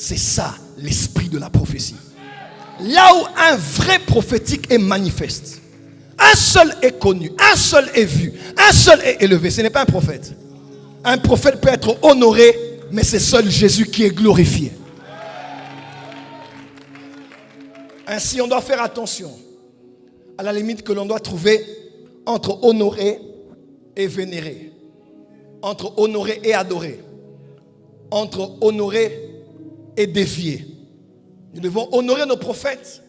C'est ça, l'esprit de la prophétie. Là où un vrai prophétique est manifeste, un seul est connu, un seul est vu, un seul est élevé. Ce n'est pas un prophète. Un prophète peut être honoré, mais c'est seul Jésus qui est glorifié. Ainsi, on doit faire attention à la limite que l'on doit trouver entre honorer et vénérer, entre honorer et adorer, entre honorer et défier. Nous devons honorer nos prophètes,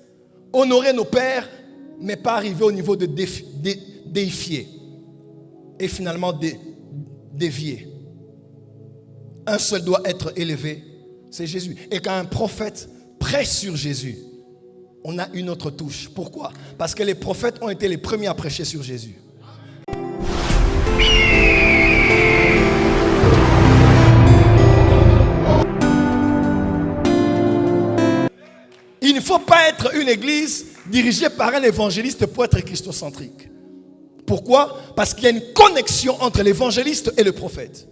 honorer nos pères, mais pas arriver au niveau de déifier et finalement dévier. Un seul doit être élevé, c'est Jésus. Et quand un prophète prêche sur Jésus, on a une autre touche. Pourquoi? Parce que les prophètes ont été les premiers à prêcher sur Jésus. Il ne faut pas être une église dirigée par un évangéliste pour être christocentrique. Pourquoi? Parce qu'il y a une connexion entre l'évangéliste et le prophète.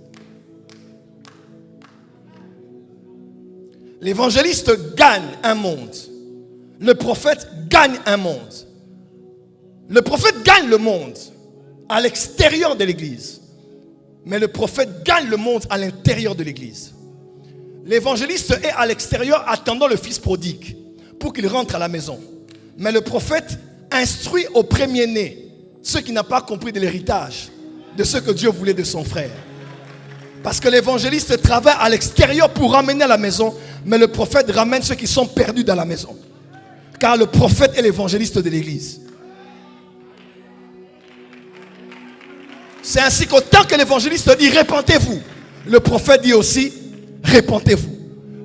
L'évangéliste gagne un monde. Le prophète gagne un monde. Le prophète gagne le monde à l'extérieur de l'église. Mais le prophète gagne le monde à l'intérieur de l'église. L'évangéliste est à l'extérieur attendant le fils prodigue pour qu'il rentre à la maison. Mais le prophète instruit au premier-né ceux qui n'ont pas compris de l'héritage, de ce que Dieu voulait de son frère. Parce que l'évangéliste travaille à l'extérieur pour ramener à la maison, mais le prophète ramène ceux qui sont perdus dans la maison. Car le prophète est l'évangéliste de l'église. C'est ainsi qu'autant que l'évangéliste dit répentez-vous, le prophète dit aussi répentez-vous.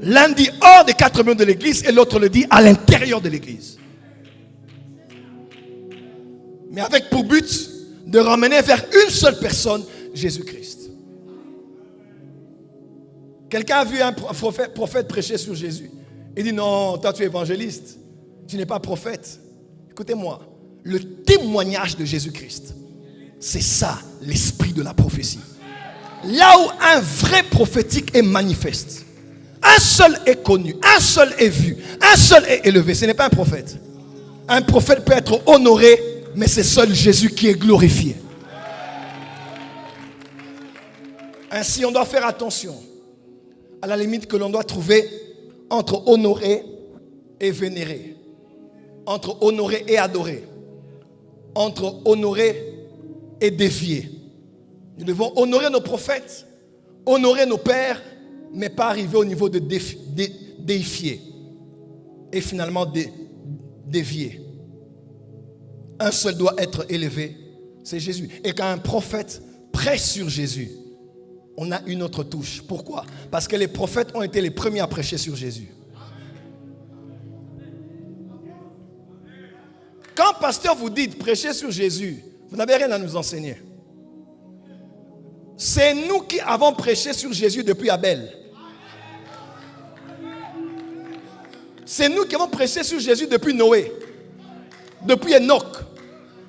L'un dit hors des 4 murs de l'église et l'autre le dit à l'intérieur de l'église. Mais avec pour but de ramener vers une seule personne, Jésus-Christ. Quelqu'un a vu un prophète prêcher sur Jésus. Il dit non, toi tu es évangéliste. Tu n'es pas prophète. Écoutez-moi, le témoignage de Jésus-Christ, c'est ça l'esprit de la prophétie. Là où un vrai prophétique est manifeste, un seul est connu, un seul est vu, un seul est élevé. Ce n'est pas un prophète. Un prophète peut être honoré, mais c'est seul Jésus qui est glorifié. Ainsi, on doit faire attention à la limite que l'on doit trouver entre honorer et vénérer, entre honorer et adorer, entre honorer et défier. Nous devons honorer nos prophètes, honorer nos pères, mais pas arriver au niveau de déifier et finalement dévier. Un seul doit être élevé, c'est Jésus. Et quand un prophète prêche sur Jésus, on a une autre touche. Pourquoi? Parce que les prophètes ont été les premiers à prêcher sur Jésus. Quand pasteur vous dit prêcher sur Jésus, vous n'avez rien à nous enseigner. C'est nous qui avons prêché sur Jésus depuis Abel. C'est nous qui avons prêché sur Jésus depuis Noé, depuis Enoch,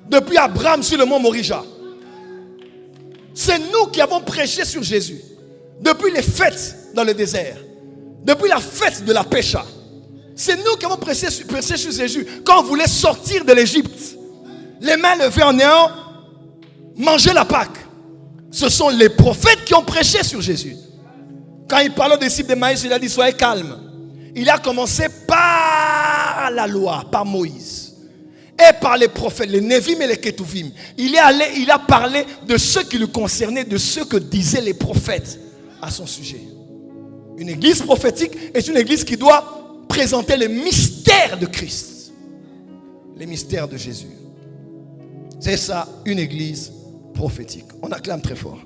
depuis Abraham sur le mont Morija. C'est nous qui avons prêché sur Jésus depuis les fêtes dans le désert, depuis la fête de la Pécha. C'est nous qui avons prêché sur Jésus quand on voulait sortir de l'Égypte, les mains levées en ayant mangé la Pâque. Ce sont les prophètes qui ont prêché sur Jésus. Quand il parlait aux disciples de Maïs, il a dit soyez calmes. Il a commencé par la loi, par Moïse, et par les prophètes, les Névim et les Ketuvim. Il a parlé de ce qui le concernait, de ce que disaient les prophètes à son sujet. Une église prophétique est une église qui doit présenter les mystères de Christ, les mystères de Jésus. C'est ça, une église prophétique. On acclame très fort.